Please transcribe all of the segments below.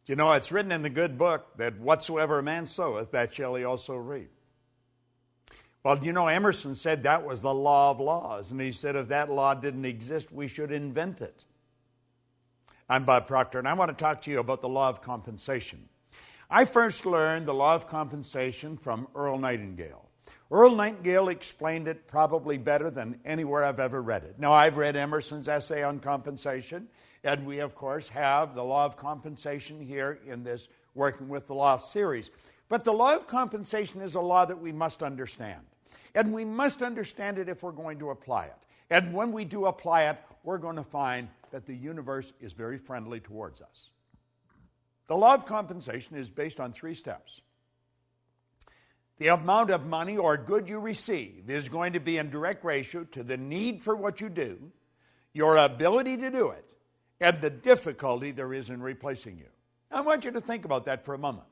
You know, it's written in the good book that whatsoever a man soweth, that shall he also reap. Well, you know, Emerson said that was the law of laws. And he said if that law didn't exist, we should invent it. I'm Bob Proctor, and I want to talk to you about the law of compensation. I first learned the law of compensation from Earl Nightingale. Earl Nightingale explained it probably better than anywhere I've ever read it. Now, I've read Emerson's essay on compensation, and we, of course, have the law of compensation here in this Working with the Law series. But the law of compensation is a law that we must understand. And we must understand it if we're going to apply it. And when we do apply it, we're going to find that the universe is very friendly towards us. The law of compensation is based on 3 steps. The amount of money or good you receive is going to be in direct ratio to the need for what you do, your ability to do it, and the difficulty there is in replacing you. I want you to think about that for a moment.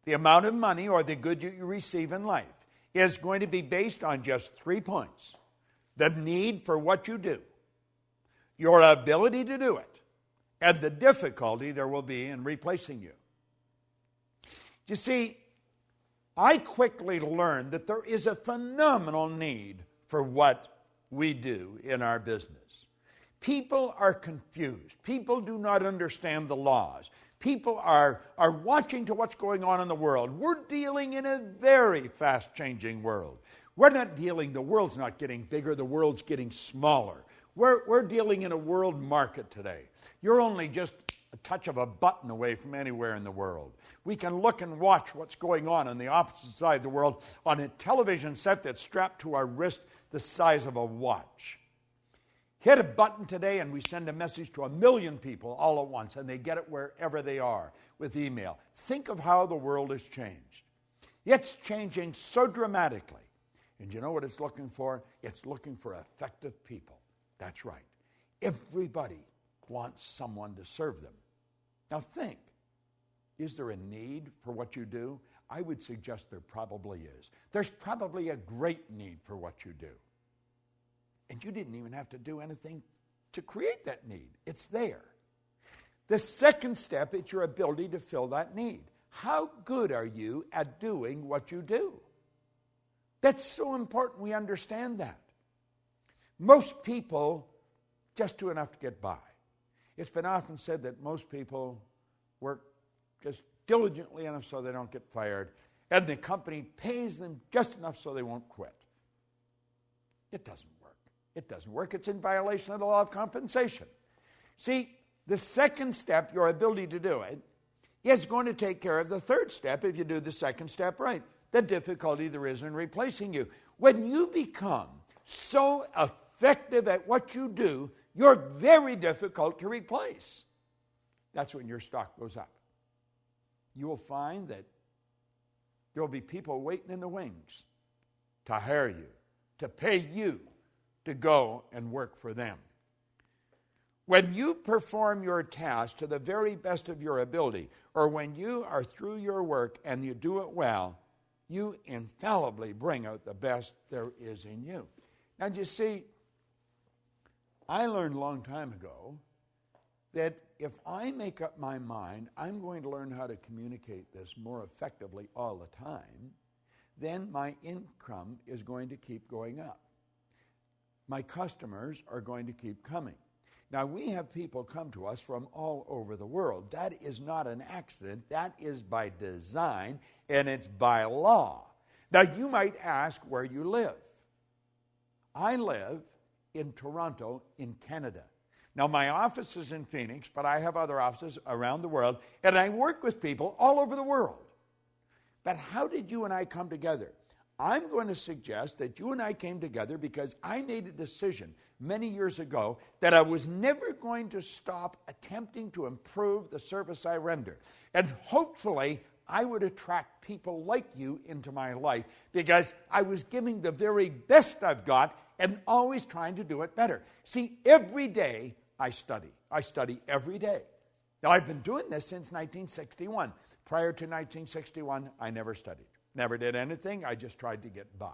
The amount of money or the good you receive in life is going to be based on just 3 points. The need for what you do, your ability to do it, and the difficulty there will be in replacing you. You see, I quickly learned that there is a phenomenal need for what we do in our business. People are confused. People do not understand the laws. People are watching to what's going on in the world. We're dealing in a very fast-changing world. We're not dealing, the world's not getting bigger, the world's getting smaller. We're dealing in a world market today. You're only just a touch of a button away from anywhere in the world. We can look and watch what's going on the opposite side of the world on a television set that's strapped to our wrist the size of a watch. Hit a button today and we send a message to 1 million people all at once, and they get it wherever they are with email. Think of how the world has changed. It's changing so dramatically. And you know what it's looking for? It's looking for effective people. That's right. Everybody wants someone to serve them. Now think, is there a need for what you do? I would suggest there probably is. There's probably a great need for what you do. And you didn't even have to do anything to create that need. It's there. The second step is your ability to fill that need. How good are you at doing what you do? That's so important we understand that. Most people just do enough to get by. It's been often said that most people work just diligently enough so they don't get fired, and the company pays them just enough so they won't quit. It doesn't work. It doesn't work. It's in violation of the law of compensation. See, the second step, your ability to do it, is going to take care of the third step if you do the second step right. The difficulty there is in replacing you. When you become so effective at what you do, you're very difficult to replace. That's when your stock goes up. You will find that there will be people waiting in the wings to hire you, to pay you to go and work for them. When you perform your task to the very best of your ability, or when you are through your work and you do it well, you infallibly bring out the best there is in you. Now, you see, I learned a long time ago that if I make up my mind, I'm going to learn how to communicate this more effectively all the time, then my income is going to keep going up. My customers are going to keep coming. Now, we have people come to us from all over the world. That is not an accident. That is by design, and it's by law. Now, you might ask where you live. I live in Toronto, in Canada. Now, my office is in Phoenix, but I have other offices around the world, and I work with people all over the world. But how did you and I come together? I'm going to suggest that you and I came together because I made a decision many years ago that I was never going to stop attempting to improve the service I render. And hopefully, I would attract people like you into my life because I was giving the very best I've got and always trying to do it better. See, every day I study. I study every day. Now, I've been doing this since 1961. Prior to 1961, I never studied. Never did anything. I just tried to get by.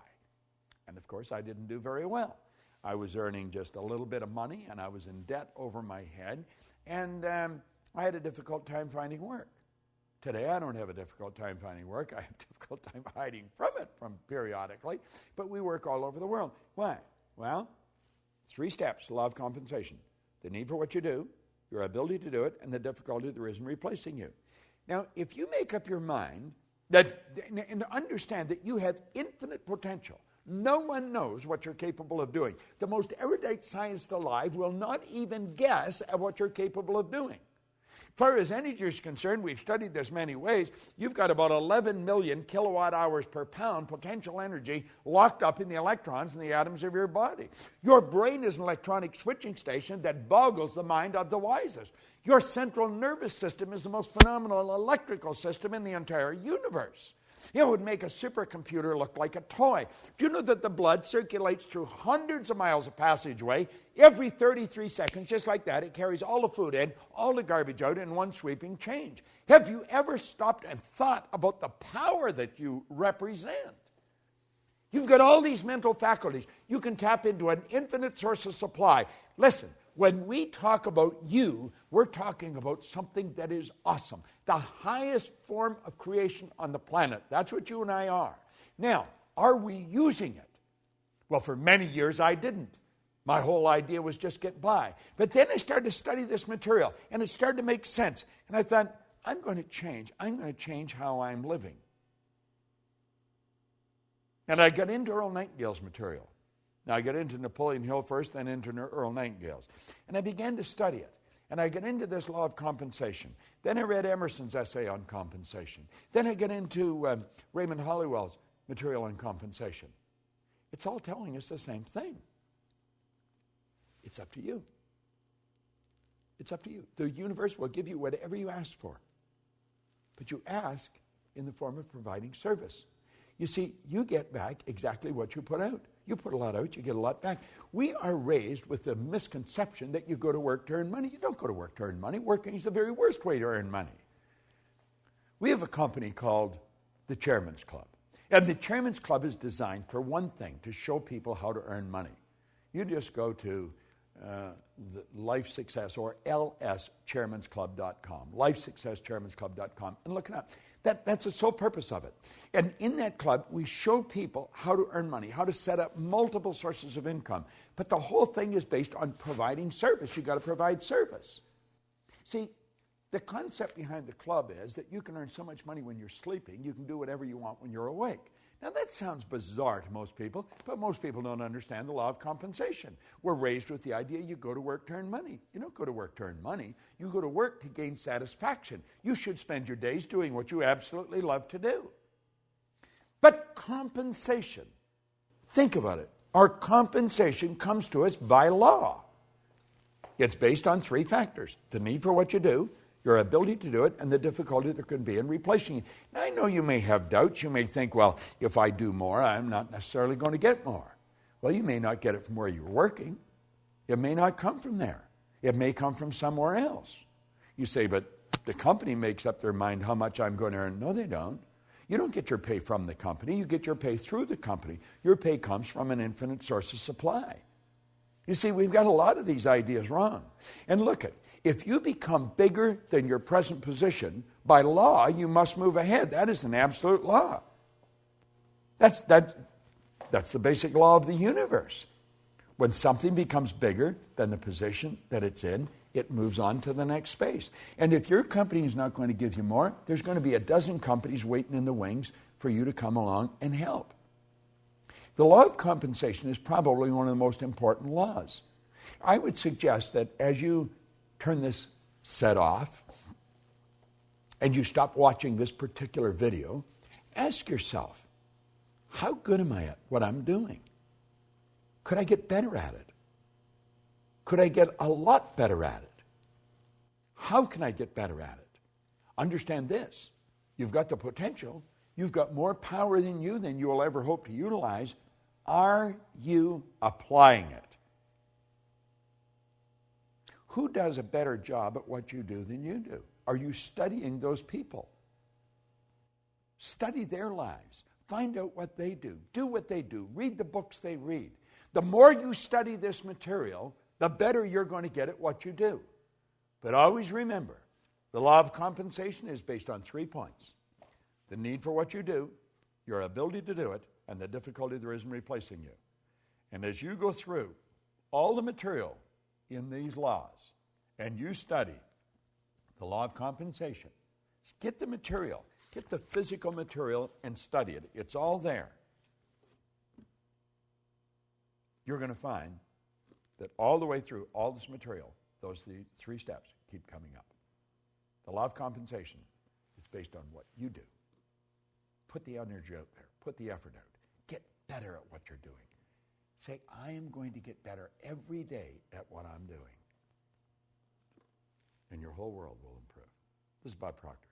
And, of course, I didn't do very well. I was earning just a little bit of money, and I was in debt over my head. And I had a difficult time finding work. Today, I don't have a difficult time finding work. I have a difficult time hiding from it periodically, but we work all over the world. Why? Well, 3 steps, law of compensation. The need for what you do, your ability to do it, and the difficulty there is in replacing you. Now, if you make up your mind that, and understand that you have infinite potential, no one knows what you're capable of doing. The most erudite scientist alive will not even guess at what you're capable of doing. As far as energy is concerned, we've studied this many ways. You've got about 11 million kilowatt hours per pound potential energy locked up in the electrons in the atoms of your body. Your brain is an electronic switching station that boggles the mind of the wisest. Your central nervous system is the most phenomenal electrical system in the entire universe. It would make a supercomputer look like a toy. Do you know that the blood circulates through hundreds of miles of passageway every 33 seconds, just like that? It carries all the food in, all the garbage out in one sweeping change. Have you ever stopped and thought about the power that you represent? You've got all these mental faculties. You can tap into an infinite source of supply. Listen, when we talk about you, we're talking about something that is awesome. The highest form of creation on the planet. That's what you and I are. Now, are we using it? Well, for many years I didn't. My whole idea was just get by. But then I started to study this material, and it started to make sense. And I thought, I'm going to change. I'm going to change how I'm living. And I got into Earl Nightingale's material. Now, I got into Napoleon Hill first, then into Earl Nightingale's. And I began to study it. And I got into this law of compensation. Then I read Emerson's essay on compensation. Then I got into Raymond Hollywell's material on compensation. It's all telling us the same thing. It's up to you. It's up to you. The universe will give you whatever you ask for. But you ask in the form of providing service. You see, you get back exactly what you put out. You put a lot out, you get a lot back. We are raised with the misconception that you go to work to earn money. You don't go to work to earn money. Working is the very worst way to earn money. We have a company called the Chairman's Club. And the Chairman's Club is designed for one thing, to show people how to earn money. You just go to the Life Success or lschairmansclub.com, lifesuccesschairmansclub.com, and look it up. That's the sole purpose of it. And in that club, we show people how to earn money, how to set up multiple sources of income. But the whole thing is based on providing service. You've got to provide service. See, the concept behind the club is that you can earn so much money when you're sleeping, you can do whatever you want when you're awake. Now, that sounds bizarre to most people, but most people don't understand the law of compensation. We're raised with the idea you go to work to earn money. You don't go to work to earn money. You go to work to gain satisfaction. You should spend your days doing what you absolutely love to do. But compensation, think about it. Our compensation comes to us by law. It's based on 3 factors: the need for what you do, your ability to do it, and the difficulty there could be in replacing it. Now, I know you may have doubts. You may think, well, if I do more, I'm not necessarily going to get more. Well, you may not get it from where you're working. It may not come from there. It may come from somewhere else. You say, but the company makes up their mind how much I'm going to earn. No, they don't. You don't get your pay from the company. You get your pay through the company. Your pay comes from an infinite source of supply. You see, we've got a lot of these ideas wrong. And look at, if you become bigger than your present position, by law, you must move ahead. That is an absolute law. That's the basic law of the universe. When something becomes bigger than the position that it's in, it moves on to the next space. And if your company is not going to give you more, there's going to be a dozen companies waiting in the wings for you to come along and help. The law of compensation is probably one of the most important laws. I would suggest that as you turn this set off and you stop watching this particular video, ask yourself, how good am I at what I'm doing? Could I get better at it? Could I get a lot better at it? How can I get better at it? Understand this. You've got the potential. You've got more power than you will ever hope to utilize. Are you applying it? Who does a better job at what you do than you do? Are you studying those people? Study their lives. Find out what they do. Do what they do. Read the books they read. The more you study this material, the better you're going to get at what you do. But always remember, The law of compensation is based on 3 points: the need for what you do, your ability to do it, and the difficulty there is in replacing you. And as you go through all the material in these laws and you study the law of compensation, get the material, get the physical material and study it. It's all there. You're going to find that all the way through all this material, those 3 steps keep coming up. The law of compensation is based on what you do. Put the energy out there. Put the effort out. Get better at what you're doing. Say, I am going to get better every day at what I'm doing. And your whole world will improve. This is Bob Proctor.